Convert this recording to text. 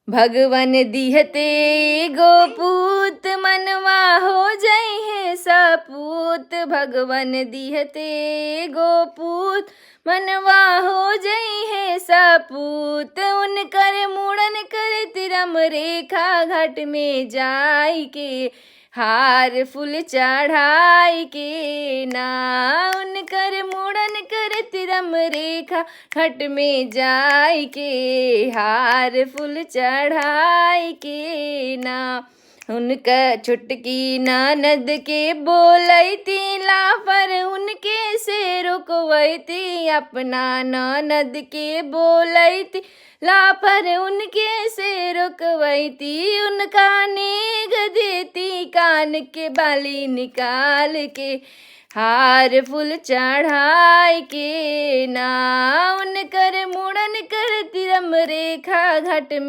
भगवन दिहते गोपूत मनवा हो जाई है सपूत। भगवन दिहते गोपूत मनवा हो जाई है सपूत। उनकर मुड़न कर तिरम रेखा घाट में जाई के हार फूल चढ़ाई के ना। उनकर मुड़न कर तिरम रेखा घट में जाई के हार फूल चढ़ाई के ना। उनका छुटकी ननद के बोलैती ला पर उनके से रुकवैती। अपना ननद के बोलैती ला पर उनके से रुकवैती। उनका नेग देती कान के बाली निकाल के हार फूल चढ़ाई के ना। उनकर मुड़न कर तिरम रेखा घाट में